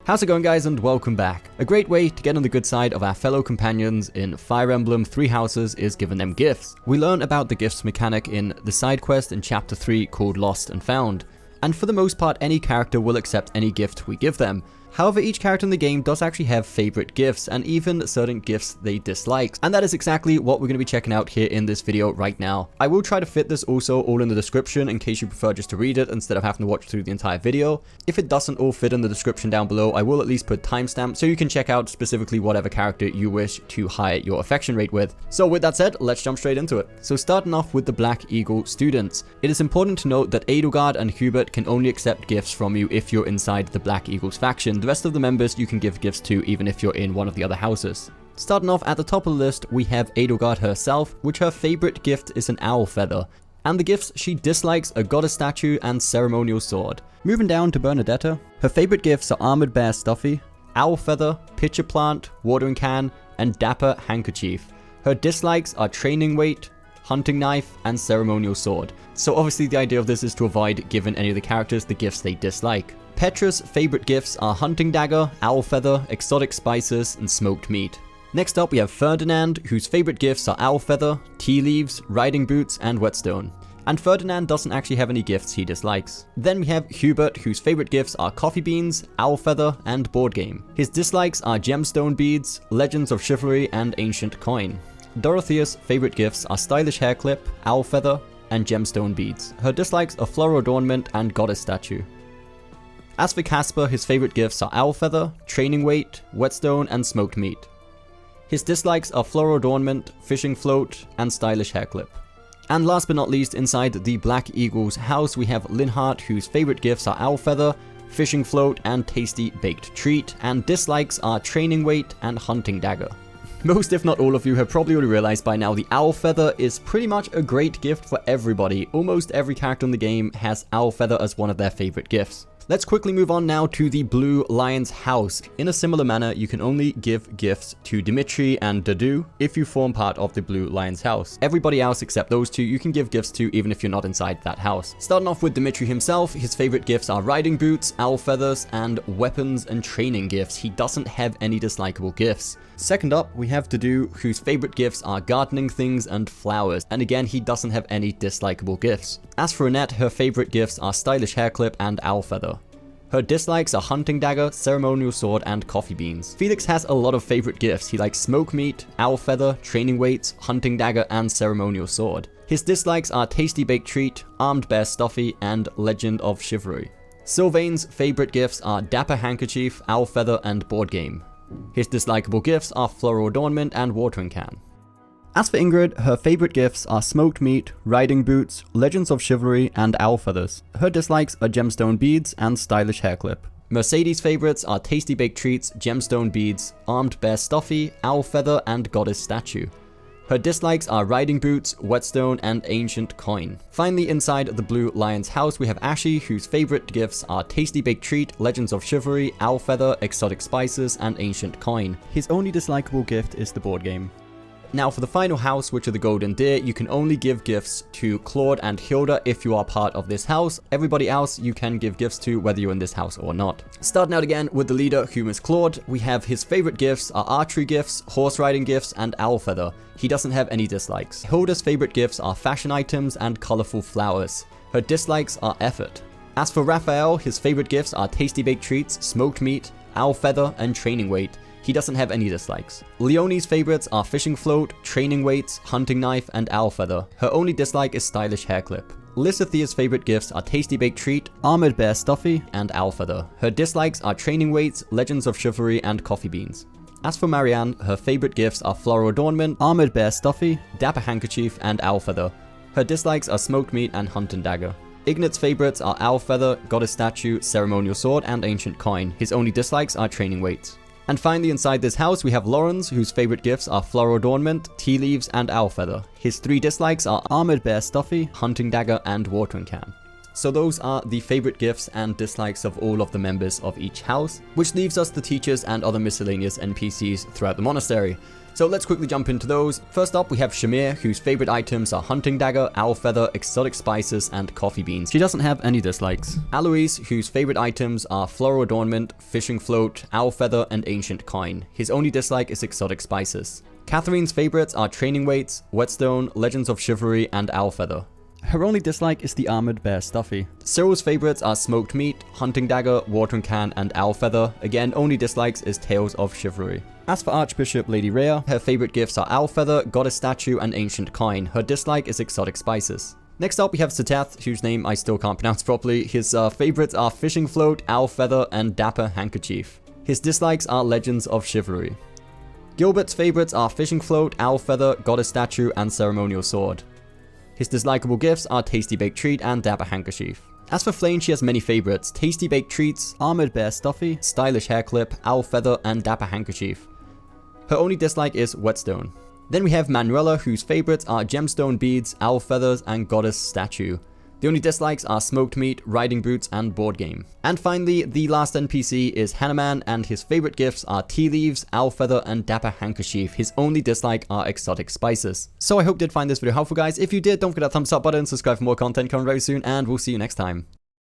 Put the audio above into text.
How's it going, guys, and welcome back. A great way to get on the good side of our fellow companions in Fire Emblem 3 Houses is giving them gifts. We learn about the gifts mechanic in the side quest in chapter 3 called Lost and Found. And for the most part, any character will accept any gift we give them. However, each character in the game does actually have favorite gifts and even certain gifts they dislike. And that is exactly what we're going to be checking out here in this video right now. I will try to fit this also all in the description in case you prefer just to read it instead of having to watch through the entire video. If it doesn't all fit in the description down below, I will at least put timestamps so you can check out specifically whatever character you wish to hire your affection rate with. So with that said, let's jump straight into it. So starting off with the Black Eagle students. It is important to note that Edelgard and Hubert can only accept gifts from you if you're inside the Black Eagles faction. The rest of the members you can give gifts to even if you're in one of the other houses. Starting off at the top of the list, we have Edelgard herself, which her favorite gift is an owl feather. And the gifts she dislikes are goddess statue and ceremonial sword. Moving down to Bernadetta, her favorite gifts are armored bear Stuffy, owl feather, pitcher plant, watering can, and Dapper handkerchief. Her dislikes are training weight, hunting knife, and ceremonial sword. So obviously the idea of this is to avoid giving any of the characters the gifts they dislike. Petra's favorite gifts are hunting dagger, owl feather, exotic spices, and smoked meat. Next up we have Ferdinand, whose favorite gifts are owl feather, tea leaves, riding boots, and whetstone. And Ferdinand doesn't actually have any gifts he dislikes. Then we have Hubert, whose favorite gifts are coffee beans, owl feather, and board game. His dislikes are gemstone beads, legends of chivalry, and ancient coin. Dorothea's favorite gifts are stylish hair clip, owl feather, and gemstone beads. Her dislikes are floral adornment and goddess statue. As for Caspar, his favorite gifts are owl feather, training weight, whetstone, and smoked meat. His dislikes are floral adornment, fishing float, and stylish hair clip. And last but not least, inside the Black Eagles house, we have Linhardt, whose favorite gifts are owl feather, fishing float, and tasty baked treat, and dislikes are training weight and hunting dagger. Most if not all of you have probably already realized by now the owl feather is pretty much a great gift for everybody. Almost every character in the game has owl feather as one of their favorite gifts. Let's quickly move on now to the Blue Lion's house. In a similar manner, you can only give gifts to Dimitri and Dadu if you form part of the Blue Lion's house. Everybody else except those two you can give gifts to even if you're not inside that house. Starting off with Dimitri himself, his favorite gifts are riding boots, owl feathers, and weapons and training gifts. He doesn't have any dislikable gifts. Second up, we have Dadu, whose favorite gifts are gardening things and flowers, and again, he doesn't have any dislikable gifts. As for Annette, her favorite gifts are stylish hair clip and owl feather. Her dislikes are hunting dagger, ceremonial sword, and coffee beans. Felix has a lot of favorite gifts. He likes smoke meat, owl feather, training weights, hunting dagger, and ceremonial sword. His dislikes are tasty baked treat, armed bear Stuffy, and legend of chivalry. Sylvain's favorite gifts are Dapper handkerchief, owl feather, and board game. His dislikable gifts are floral adornment and watering can. As for Ingrid, her favorite gifts are smoked meat, riding boots, legends of chivalry, and owl feathers. Her dislikes are gemstone beads and stylish hair clip. Mercedes' favorites are tasty baked treats, gemstone beads, armed bear Stuffy, owl feather, and goddess statue. Her dislikes are riding boots, whetstone, and ancient coin. Finally, inside the Blue Lion's house, we have Ashy, whose favorite gifts are tasty baked treat, legends of chivalry, owl feather, exotic spices, and ancient coin. His only dislikable gift is the board game. Now for the final house, which are the Golden Deer, you can only give gifts to Claude and Hilda if you are part of this house. Everybody else you can give gifts to whether you're in this house or not. Starting out again with the leader, whom is Claude, we have his favorite gifts are archery gifts, horse riding gifts, and owl feather. He doesn't have any dislikes. Hilda's favorite gifts are fashion items and colorful flowers. Her dislikes are effort. As for Raphael, his favorite gifts are tasty baked treats, smoked meat, owl feather, and training weight. He doesn't have any dislikes. Leonie's favorites are fishing float, training weights, hunting knife, and owl feather. Her only dislike is stylish hair clip. Lysithea's favorite gifts are tasty baked treat, armored bear Stuffy, and owl feather. Her dislikes are training weights, legends of chivalry, and coffee beans. As for Marianne, her favorite gifts are floral adornment, armored bear Stuffy, Dapper handkerchief, and owl feather. Her dislikes are smoked meat and hunting dagger. Ignat's favorites are owl feather, goddess statue, ceremonial sword, and ancient coin. His only dislikes are training weights. And finally, inside this house, we have Lawrence, whose favorite gifts are floral adornment, tea leaves, and owl feather. His 3 dislikes are armored bear Stuffy, hunting dagger, and watering can. So those are the favorite gifts and dislikes of all of the members of each house, which leaves us the teachers and other miscellaneous NPCs throughout the monastery. So let's quickly jump into those. First up, we have Shamir, whose favorite items are hunting dagger, owl feather, exotic spices, and coffee beans. She doesn't have any dislikes. Alois, whose favorite items are floral adornment, fishing float, owl feather, and ancient coin. His only dislike is exotic spices. Catherine's favorites are training weights, Whetstone, legends of chivalry, and owl feather. Her only dislike is the armored bear Stuffy. Cyril's favorites are smoked meat, hunting dagger, watering can, and owl feather. Again, only dislikes is tales of chivalry. As for Archbishop Lady Rhea, her favorite gifts are owl feather, goddess statue, and ancient coin. Her dislike is exotic spices. Next up, we have Seteth, whose name I still can't pronounce properly. His favorites are fishing float, owl feather, and Dapper Hankerchief. His dislikes are legends of chivalry. Gilbert's favorites are fishing float, owl feather, goddess statue, and ceremonial sword. His dislikable gifts are tasty baked treat and Dapper Hankerchief. As for Flame, she has many favorites: tasty baked treats, armored bear Stuffy, stylish hair clip, owl feather, and Dapper Hankerchief. Her only dislike is Whetstone. Then we have Manuela, whose favorites are gemstone beads, owl feathers, and goddess statue. The only dislikes are smoked meat, riding boots, and board game. And finally, the last NPC is Hanuman, and his favorite gifts are tea leaves, owl feather, and Dapper Hankerchief. His only dislike are exotic spices. So I hope you did find this video helpful, guys. If you did, don't forget that thumbs up button, subscribe for more content coming very soon, and we'll see you next time.